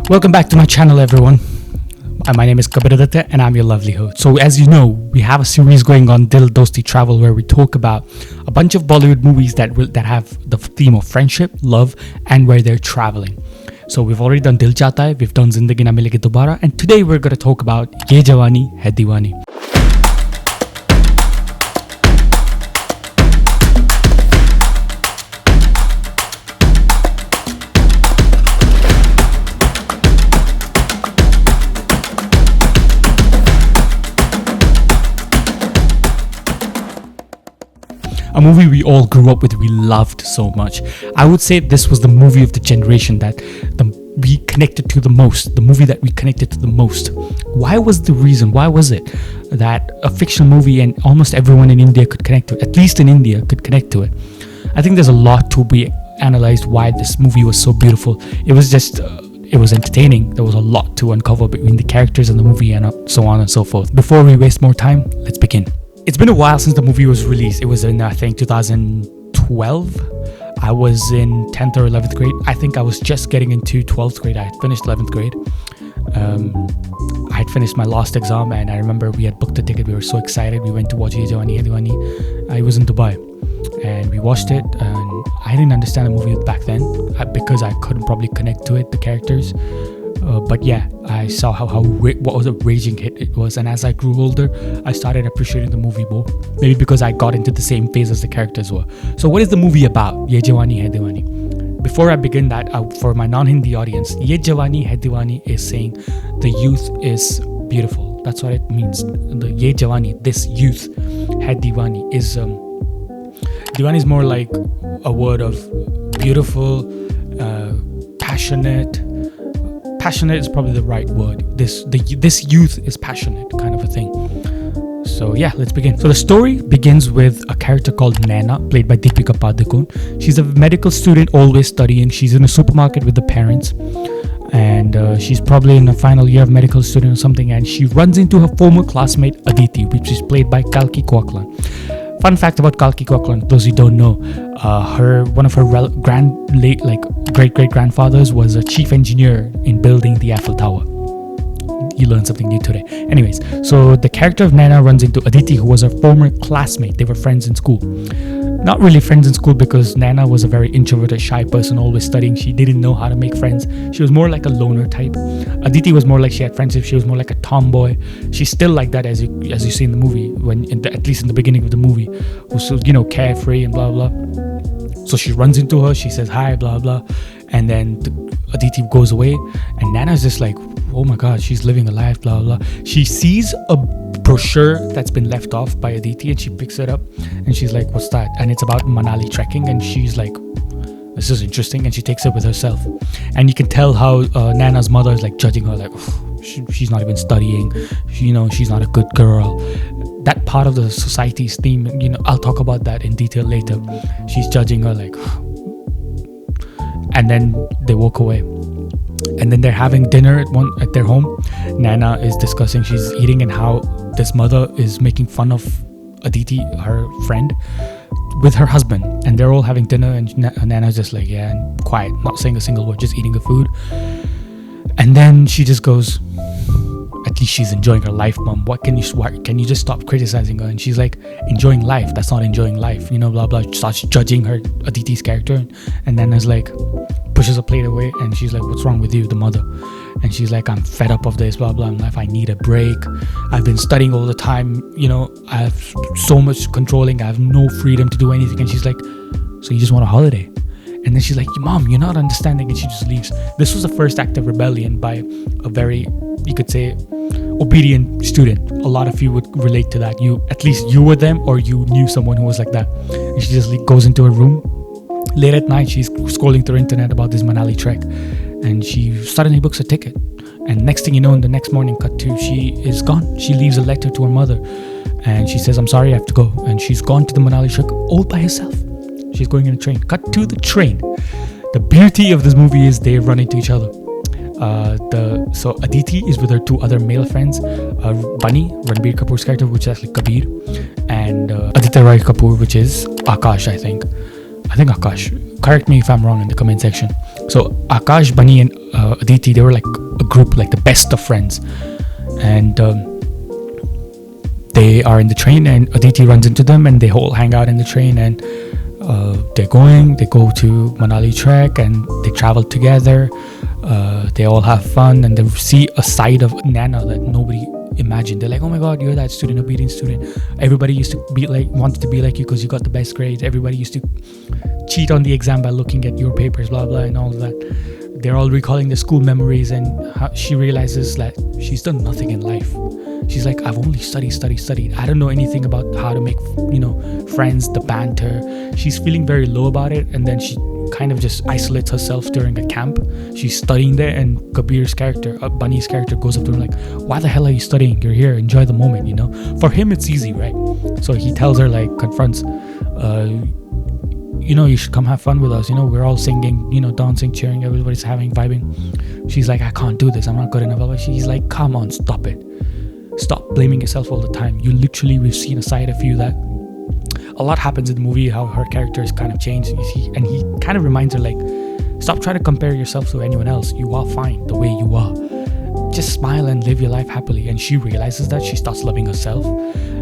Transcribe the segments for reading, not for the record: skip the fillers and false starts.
Welcome back to my channel, everyone. My name is Kabir Aditya and I'm your lovely host. So as you know, we have a series going on, Dil Dosti Travel, where we talk about a bunch of Bollywood movies that have the theme of friendship, love, and where they're traveling. So we've already done Dil Chahta Hai, we've done Zindagi Na Milegi Dobara, and today we're going to talk about Ye Jawani Hai Deewani. A movie we all grew up with, we loved so much. I would say this was the movie of the generation that we connected to the most, the movie that we connected to the most. Why was the reason? Why was it that a fictional movie and almost everyone in India could connect to it, at least in India, could connect to it? I think there's a lot to be analyzed why this movie was so beautiful. It was just... it was entertaining. There was a lot to uncover between the characters in the movie and so on and so forth. Before we waste more time, let's begin. It's been a while since the movie was released. It was in, I think, 2012. I was in 10th or 11th grade. I think I was just getting into 12th grade. I had finished 11th grade. I had finished my last exam and I remember we had booked a ticket. We were so excited. We went to watch YEH JAWAANI HAI DEEWANI. I was in Dubai and we watched it, and I didn't understand the movie back then because I couldn't probably connect to it, the characters. But yeah, I saw what was a raging hit it was, and as I grew older, I started appreciating the movie more. Maybe because I got into the same phase as the characters were. So what is the movie about? Ye Jawani Hai Deewani. Before I begin that, for my non-Hindi audience, Ye Jawani Hai Deewani is saying the youth is beautiful. That's what it means. The Ye Jawani, this youth, Hai Deewani is Deewani is more like a word of beautiful, passionate. Passionate is probably the right word. This youth is passionate, kind of a thing. So yeah, let's begin. So the story begins with a character called Naina, played by Deepika Padukone. She's a medical student, always studying. She's in a supermarket with the parents, and she's probably in the final year of medical student or something, and she runs into her former classmate Aditi, which is played by Kalki. Fun fact about Kalki, those who don't know, one of her great-great-grandfathers was a chief engineer in building the Eiffel Tower. You learned something new today. Anyways, so the character of Naina runs into Aditi, who was her former classmate. They were friends in school. Not really friends in school because Naina was a very introverted, shy person, always studying. She didn't know how to make friends. She was more like a loner type. Aditi was more like she had friendship. She was more like a tomboy. She's still like that as you see in the movie, at least in the beginning of the movie, who's carefree and blah blah. So she runs into her. She says hi, blah blah, and then Aditi goes away, and Nana's just like, oh my god, she's living a life, blah blah. She sees a brochure that's been left off by Aditi and she picks it up and she's like, what's that? And it's about Manali trekking, and she's like, this is interesting, and she takes it with herself. And you can tell how Nana's mother is like judging her, like, she's not even studying, she's not a good girl. That part of the society's theme, I'll talk about that in detail later. She's judging her like, and then they walk away. And then they're having dinner at their home. Nana is discussing, she's eating, and how this mother is making fun of Aditi, her friend, with her husband. And they're all having dinner, and Nana's just like, yeah, and quiet, not saying a single word, just eating the food. And then she just goes, at least she's enjoying her life, mom. Can you just stop criticizing her? And she's like, enjoying life, that's not enjoying life, blah blah. Starts judging her, Aditi's character. And Nana's like, pushes a plate away, and she's like, what's wrong with you, the mother? And she's like, I'm fed up of this, blah blah, in life, I need a break. I've been studying all the time, I have so much controlling, I have no freedom to do anything. And she's like, so you just want a holiday? And then she's like, mom, you're not understanding. And she just leaves. This was the first act of rebellion by a very, you could say, obedient student. A lot of you would relate to that. At least you were them, or you knew someone who was like that. And she just goes into her room. Late at night, she's scrolling through internet about this Manali trek, and she suddenly books a ticket. And next thing you know, in the next morning, cut to, she is gone. She leaves a letter to her mother, and she says, I'm sorry, I have to go. And she's gone to the Manali trek all by herself. She's going in a train. Cut to the train. The beauty of this movie is they run into each other. So Aditi is with her two other male friends, Bunny, Ranbir Kapoor's character, which is actually Kabir, and Aditya Roy Kapoor, which is Akash, I think Akash. Correct me if I'm wrong in the comment section. So Akash, Bunny, and Aditi, they were like a group, like the best of friends. And they are in the train, and Aditi runs into them, and they all hang out in the train, and they go to Manali trek, and they travel together. They all have fun, and they see a side of Nana that nobody imagined. They're like, oh my god, you're that student, obedient student. Everybody used to be like, wanted to be like you because you got the best grades. Everybody used to cheat on the exam by looking at your papers, blah blah, and all of that. They're all recalling their school memories, and how she realizes that she's done nothing in life. She's like, I've only studied. I don't know anything about how to make, friends, the banter. She's feeling very low about it, and then she kind of just isolates herself during a camp. She's studying there, and Kabir's character, Bunny's character, goes up to her like, why the hell are you studying? You're here, enjoy the moment, For him, it's easy, right? So he tells her, like, confronts, you should come have fun with us. We're all singing, dancing, cheering, everybody's vibing. She's like, I can't do this. I'm not good enough. She's like, come on, stop it. Stop blaming yourself all the time. We've seen a side of you that a lot happens in the movie, how her character is kind of changed. And he kind of reminds her, like, stop trying to compare yourself to anyone else. You are fine the way you are. Just smile and live your life happily. And she realizes that. She starts loving herself,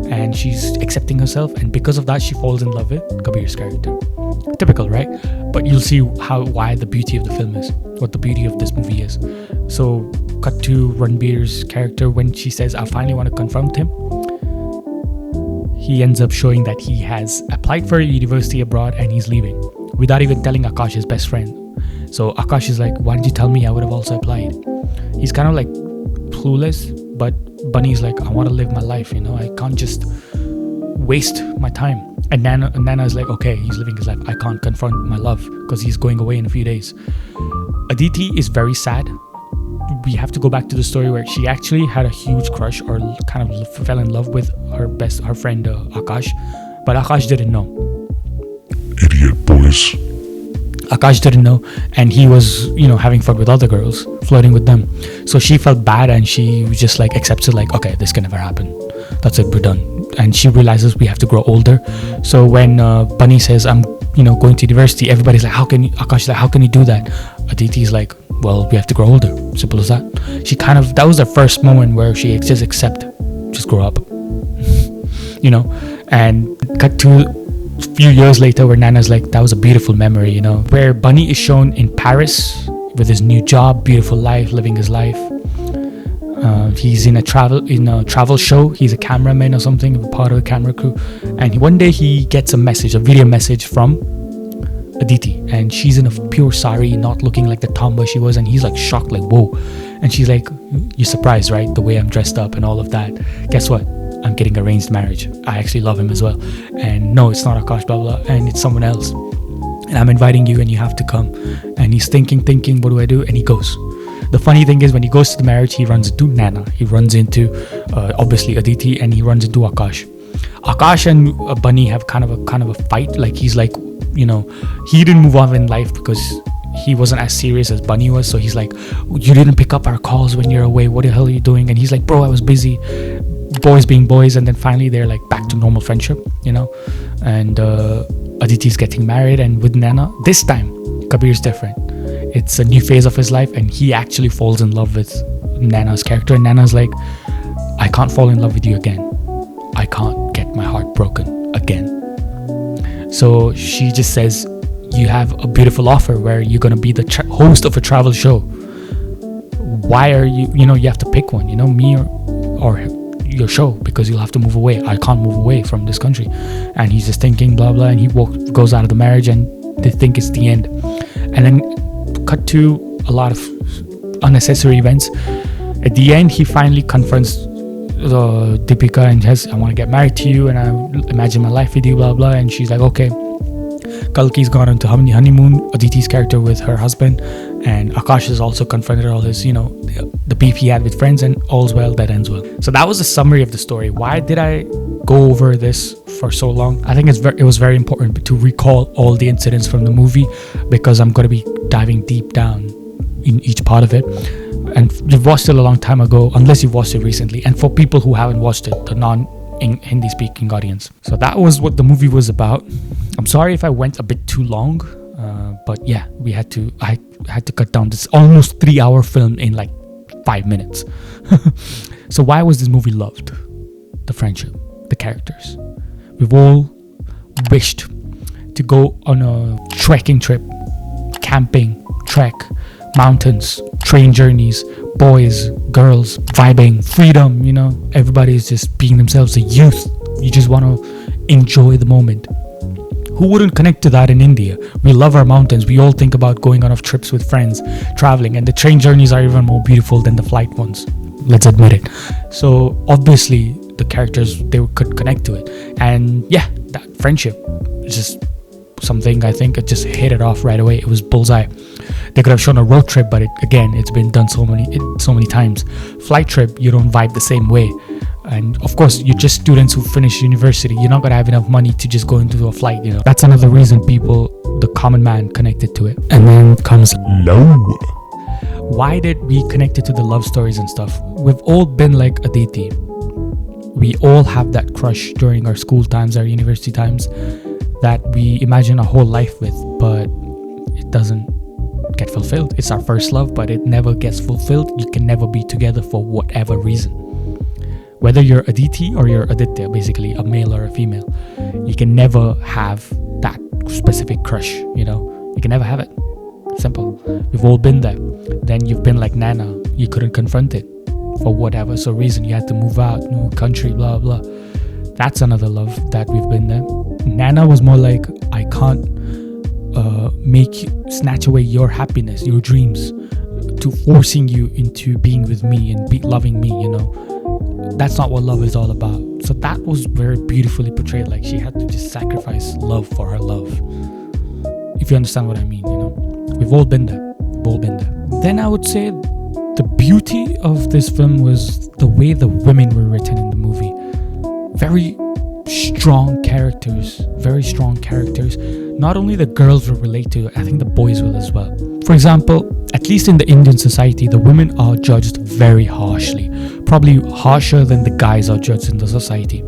and she's accepting herself, and because of that, she falls in love with Kabir's character. Typical, right? But you'll see why the beauty of the film is, what the beauty of this movie is. So cut to Ranbir's character. When she says, I finally want to confront him, he ends up showing that he has applied for a university abroad, and he's leaving without even telling Akash, his best friend. So Akash is like, why didn't you tell me? I would have also applied. He's kind of like clueless, but Bunny's like, I want to live my life, I can't just waste my time. And Nana is like, okay, he's living his life. I can't confront my love because he's going away in a few days. Aditi is very sad. We have to go back to the story where she actually had a huge crush, or kind of fell in love with her friend Akash, but Akash didn't know. Idiot boys. Akash didn't know, and he was, having fun with other girls, flirting with them. So she felt bad, and she just like accepts it, like, okay, this can never happen. That's it, we're done. And she realizes we have to grow older. So when Bunny says, I'm, going to university, everybody's like, Akash is like, how can you do that? Aditi's like, well, we have to grow older. Simple as that. That was the first moment where she just grow up. And cut to a few years later where Nana's like, that was a beautiful memory, where Bunny is shown in Paris with his new job, beautiful life, living his life. He's in a travel show. He's a cameraman or something, part of the camera crew. And one day he gets a video message from Aditi, and she's in a pure sari, not looking like the tomboy she was, and he's like shocked, like, whoa. And she's like, you're surprised, right? The way I'm dressed up and all of that. Guess what? I'm getting arranged marriage. I actually love him as well. And no, it's not Akash, blah, blah, and it's someone else. And I'm inviting you, and you have to come. And he's thinking, what do I do? And he goes. The funny thing is, when he goes to the marriage, he runs into Nana. He runs into, obviously, Aditi, and he runs into Akash. Akash and Bunny have kind of a fight. Like, he's like, he didn't move on in life because he wasn't as serious as Bunny was. So he's like, you didn't pick up our calls when you're away. What the hell are you doing? And he's like, bro, I was busy. Boys being boys. And then finally they're like back to normal friendship, and Aditi's getting married, and with Nana, this time Kabir's different. It's a new phase of his life, and he actually falls in love with Nana's character. And Nana's like, I can't fall in love with you again. I can't get my heart broken again. So she just says, you have a beautiful offer where you're going to be the host of a travel show. Why are you, you have to pick one, me or your show, because you'll have to move away. I can't move away from this country. And he's just thinking, blah, blah, and he goes out of the marriage, and they think it's the end. And then cut to a lot of unnecessary events. At the end, he finally confronts Deepika and says, I want to get married to you, and I imagine my life with you, blah, blah. And she's like, okay. Kalki's gone on to honeymoon, Aditi's character with her husband, and Akash has also confronted all his, the beef he had with friends, and all's well that ends well. So that was a summary of the story. Why did I go over this for so long? I think it was very important to recall all the incidents from the movie, because I'm going to be diving deep down in each part of it. And you've watched it a long time ago, unless you've watched it recently. And for people who haven't watched it, the non-Hindi speaking audience. So that was what the movie was about. I'm sorry if I went a bit too long, but yeah, we had to. had to cut down this almost 3-hour film in like 5 minutes. So why was this movie loved? The friendship, the characters. We've all wished to go on a trekking trip, camping, trek, mountains, train journeys, boys, girls, vibing, freedom, everybody's just being themselves, a youth. You just want to enjoy the moment. Who wouldn't connect to that in India? We love our mountains. We all think about going on trips with friends, traveling, and the train journeys are even more beautiful than the flight ones. Let's admit it. So obviously the characters, they could connect to it. And yeah, that friendship is just something I think it just hit it off right away. It was bullseye. They could have shown a road trip, but it's been done so many times. Flight trip, you don't vibe the same way. And of course, you're just students who finish university. You're not going to have enough money to just go into a flight, That's another reason people, the common man, connected to it. And then comes love. Why did we connect it to the love stories and stuff? We've all been like Aditi. We all have that crush during our school times, our university times, that we imagine our whole life with, but it doesn't get fulfilled. It's our first love, but it never gets fulfilled. You can never be together for whatever reason. Whether you're Aditi or you're Aditya, basically a male or a female, you can never have that specific crush, You can never have it. Simple. We've all been there. Then you've been like Nana. You couldn't confront it for whatever reason. You had to move out, new country, blah, blah. That's another love that we've been there. Nana was more like, I can't snatch away your happiness, your dreams, to forcing you into being with me and loving me, That's not what love is all about. So that was very beautifully portrayed. Like she had to just sacrifice love for her love. If you understand what I mean, We've all been there. Then I would say the beauty of this film was the way the women were written in the movie. Very strong characters. Not only the girls will relate to it, I think the boys will as well. For example, at least in the Indian society, the women are judged very harshly, probably harsher than the guys are judged in the society.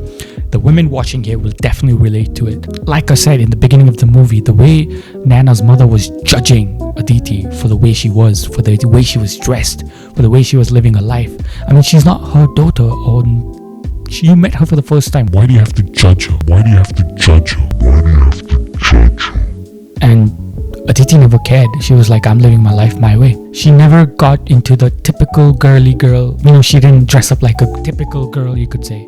The women watching here will definitely relate to it. Like I said in the beginning of the movie, the way Nana's mother was judging Aditi for the way she was, for the way she was dressed, for the way she was living her life. I mean, she's not her daughter, or you met her for the first time. Why do you have to judge her? And Aditi never cared. She was like, I'm living my life my way. She never got into the typical girly girl. She didn't dress up like a typical girl, you could say.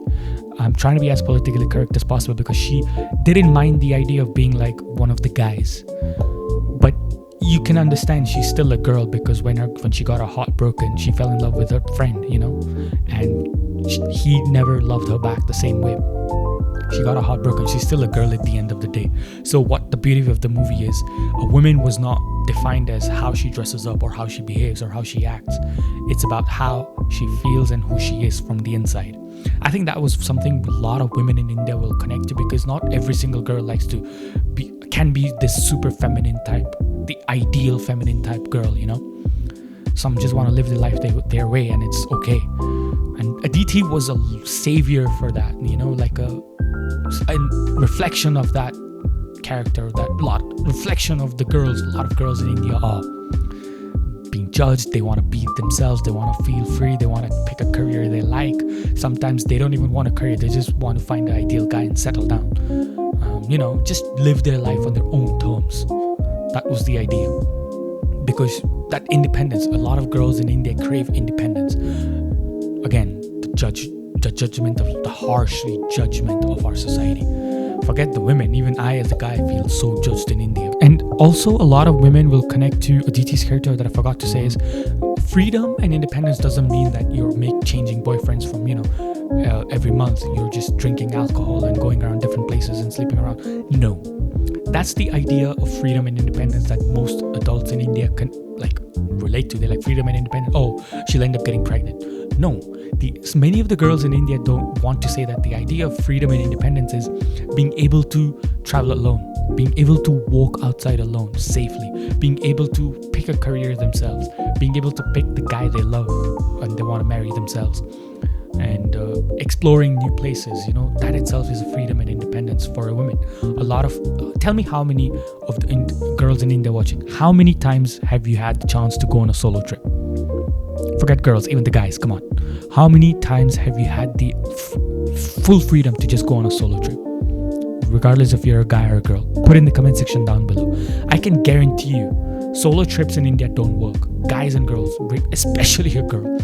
I'm trying to be as politically correct as possible because she didn't mind the idea of being like one of the guys. But you can understand she's still a girl because when she got her heart broken, she fell in love with her friend, and he never loved her back the same way. She got her heart broken. She's still a girl at the end of the day. So what the beauty of the movie is, a woman was not defined as how she dresses up or how she behaves or how she acts. It's about how she feels and who she is from the inside. I think that was something a lot of women in India will connect to, because not every single girl can be this super feminine type, the ideal feminine type girl, Some just want to live their life their way, and it's okay. And Aditi was a savior for that, like a reflection of that character, reflection of the girls. A lot of girls in India are being judged. They want to be themselves. They want to feel free. They want to pick a career they like. Sometimes they don't even want a career. They just want to find the ideal guy and settle down. Just live their life on their own terms. That was the idea. Because that independence, a lot of girls in India crave independence. Again, the harsh judgment of our society. Forget the women, even I as a guy feel so judged in India. And also a lot of women will connect to Aditi's character. That I forgot to say is freedom and independence doesn't mean that you're changing boyfriends from every month. You're just drinking alcohol and going around different places and sleeping around. No, that's the idea of freedom and independence that most adults in India can relate to. They're like, freedom and independence, she'll end up getting pregnant. No, many of the girls in India don't want to say that. The idea of freedom and independence is being able to travel alone, being able to walk outside alone safely, being able to pick a career themselves, being able to pick the guy they love and they want to marry themselves. and exploring new places. You know, that itself is a freedom and independence for a woman. A lot of tell me how many of the girls in India watching, how many times have you had the chance to go on a solo trip? Forget girls, even the guys, come on. How many times have you had the full freedom to just go on a solo trip? Regardless if you're a guy or a girl, put in the comment section down below. I can guarantee you, solo trips in India don't work. Guys and girls, especially a girl,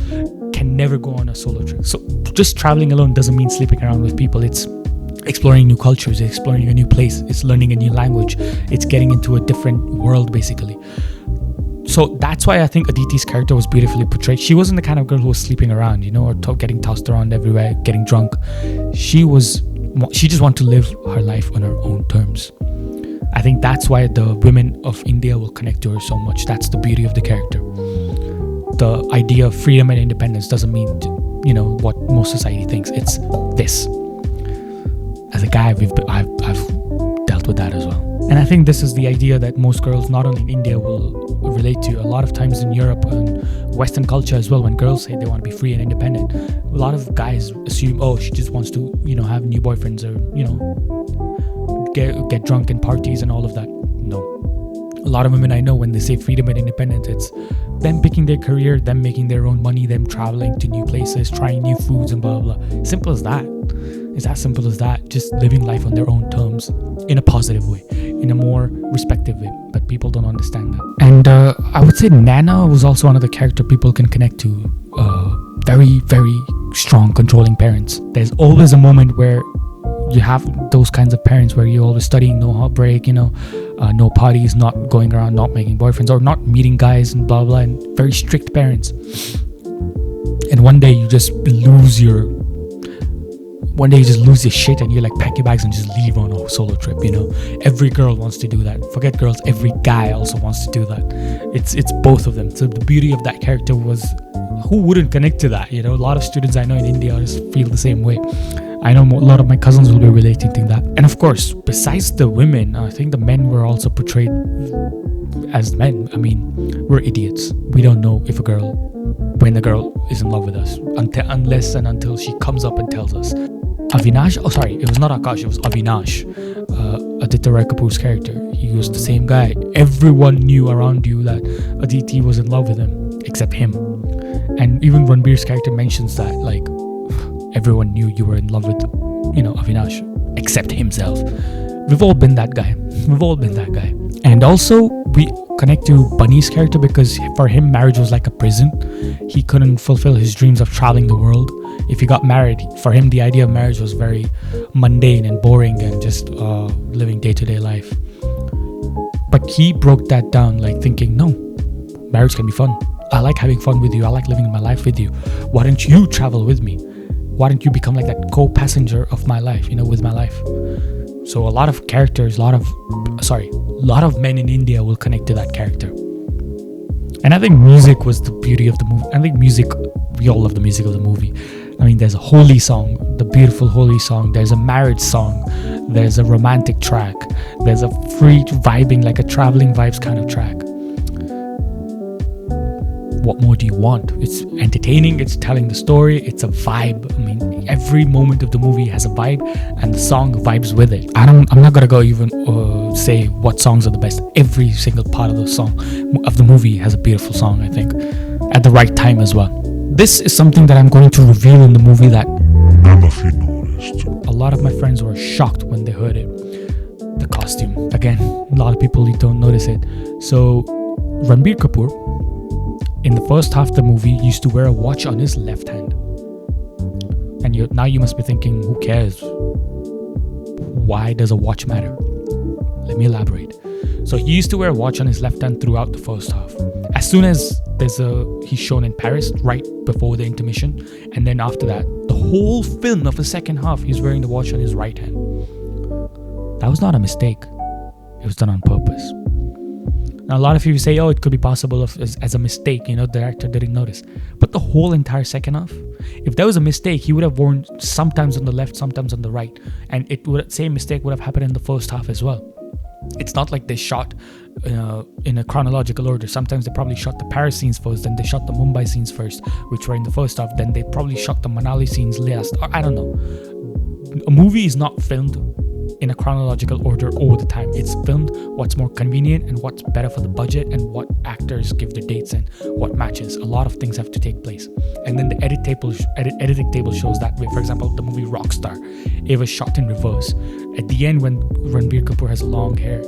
can never go on a solo trip. So just traveling alone doesn't mean sleeping around with people. It's exploring new cultures, it's exploring a new place, it's learning a new language, it's getting into a different world basically. So that's why I think Aditi's character was beautifully portrayed. She wasn't the kind of girl who was sleeping around, you know, or getting tossed around everywhere, getting drunk. She just wanted to live her life on her own terms. I think that's why the women of India will connect to her so much. That's the beauty of the character. The idea of freedom and independence doesn't mean, you know, what most society thinks. It's this. As a guy, I've dealt with that as well. And I think this is the idea that most girls, not only in India, will relate to. A lot of times in Europe and Western culture as well, when girls say they want to be free and independent, a lot of guys assume, oh, she just wants to, you know, have new boyfriends or, you know, get drunk in parties and all of that. No. A lot of women I know, when they say freedom and independence, it's them picking their career, them making their own money, them traveling to new places, trying new foods and blah, blah, blah. Simple as that. It's as simple as that. Just living life on their own terms in a positive way, in a more respective way. But people don't understand that. And I would say Nana was also another character people can connect to. Very, very strong, controlling parents. There's always a moment where you have those kinds of parents where you're always studying, no heartbreak, you know, no parties, not going around, not making boyfriends, or not meeting guys and blah, blah, and very strict parents. And one day you just lose your shit and you like pack your bags and just leave on a solo trip, you know. Every girl wants to do that. Forget girls, every guy also wants to do that. It's both of them. So the beauty of that character was, who wouldn't connect to that, you know? A lot of students I know in India just feel the same way. I know a lot of my cousins will be relating to that. And of course, besides the women, I think the men were also portrayed as men. I mean, we're idiots. We don't know if when a girl is in love with us unless and until she comes up and tells us. Avinash, it was not Akash, it was Avinash, Aditya Roy Kapoor's character. He was the same guy. Everyone knew around you that Aditi was in love with him, except him. And even Ranbir's character mentions that, like, everyone knew you were in love with, you know, Avinash, except himself. We've all been that guy. And also, we connect to Bunny's character because for him, marriage was like a prison. He couldn't fulfill his dreams of traveling the world. If he got married, for him, the idea of marriage was very mundane and boring and just living day-to-day life. But he broke that down, like thinking, no, marriage can be fun. I like having fun with you. I like living my life with you. Why don't you travel with me? Why don't you become like that co-passenger of my life, you know, with my life? So a lot of characters, a lot of men in India will connect to that character. And I think music was the beauty of the movie. I think we all love the music of the movie. I mean, there's a holy song, the beautiful holy song. There's a marriage song. There's a romantic track. There's a free vibing, like a traveling vibes kind of track. What more do you want? It's entertaining, it's telling the story, it's a vibe. I mean, every moment of the movie has a vibe and the song vibes with it. I'm not gonna go even say what songs are the best. Every single part of the movie has a beautiful song, I think, at the right time as well. This is something that I'm going to reveal in the movie that none of you noticed. A lot of my friends were shocked when they heard it. The costume. Again, a lot of people don't notice it. So, Ranbir Kapoor, in the first half of the movie, used to wear a watch on his left hand. And now you must be thinking, who cares? Why does a watch matter? Let me elaborate. So he used to wear a watch on his left hand throughout the first half. As soon as he's shown in Paris, right before the intermission, and then after that, the whole film of the second half, he's wearing the watch on his right hand. That was not a mistake. It was done on purpose. Now, a lot of you say, oh, it could be possible as a mistake, you know, the director didn't notice. But the whole entire second half, if there was a mistake, he would have worn sometimes on the left, sometimes on the right. And same mistake would have happened in the first half as well. It's not like they shot in a chronological order. Sometimes they probably shot the Paris scenes first, then they shot the Mumbai scenes first, which were in the first half, then they probably shot the Manali scenes last, or I don't know. A movie is not filmed in a chronological order all the time. It's filmed what's more convenient and what's better for the budget and what actors give their dates and what matches. A lot of things have to take place, and then the editing table shows that way. For example, the movie Rockstar, it was shot in reverse. At the end, when Ranbir Kapoor has long hair,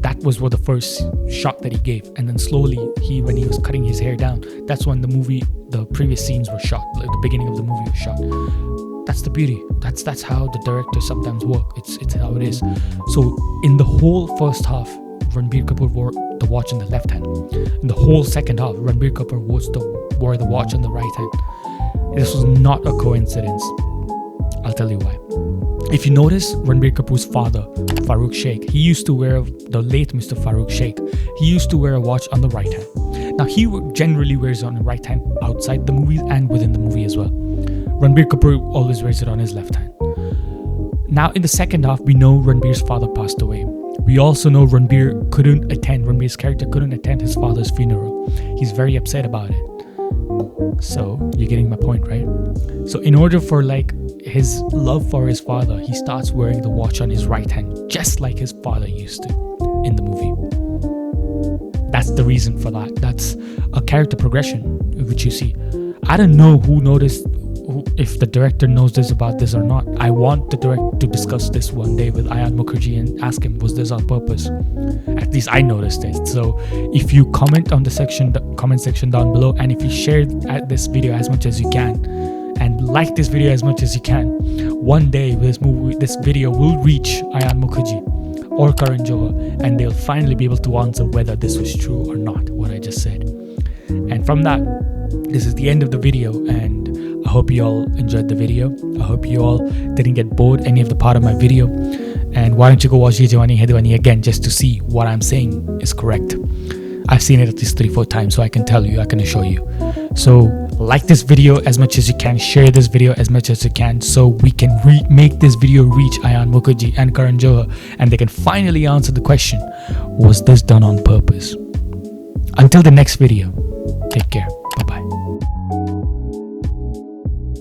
that was what the first shot that he gave, and then slowly when he was cutting his hair down, that's when the previous scenes were shot, like the beginning of the movie was shot. That's the beauty. That's how the directors sometimes work. It's how it is. So in the whole first half, Ranbir Kapoor wore the watch in the left hand. In the whole second half, Ranbir Kapoor wore the watch on the right hand. This was not a coincidence. I'll tell you why. If you notice, Ranbir Kapoor's father, Farooq Sheikh, the late Mr. Farooq Sheikh, he used to wear a watch on the right hand. Now, he generally wears it on the right hand outside the movies and within the movie as well. Ranbir Kapoor always wears it on his left hand. Now, in the second half, we know Ranbir's father passed away. We also know Ranbir's character couldn't attend his father's funeral. He's very upset about it. So, you're getting my point, right? So, in order for his love for his father, he starts wearing the watch on his right hand, just like his father used to in the movie. That's the reason for that. That's a character progression, which you see. I don't know who noticed, if the director knows this about this or not. I want the director to discuss this one day with Ayan Mukherji and ask him, was this on purpose? At least I noticed it. So if you comment on the comment section down below, and if you share this video as much as you can, and like this video as much as you can, one day this video will reach Ayan Mukherji or Karan Johar, and they'll finally be able to answer whether this was true or not, what I just said. And from that, this is the end of the video, and I hope you all enjoyed the video. I hope you all didn't get bored any of the part of my video. And why don't you go watch YEH JAWAANI HAI DEEWANI again, just to see what I'm saying is correct. I've seen it at least 3-4 times, so I can tell you, I can assure you. So like this video as much as you can, share this video as much as you can, so we can make this video reach Ayan Mukherji and Karan Johar, and they can finally answer the question, was this done on purpose? Until the next video, take care.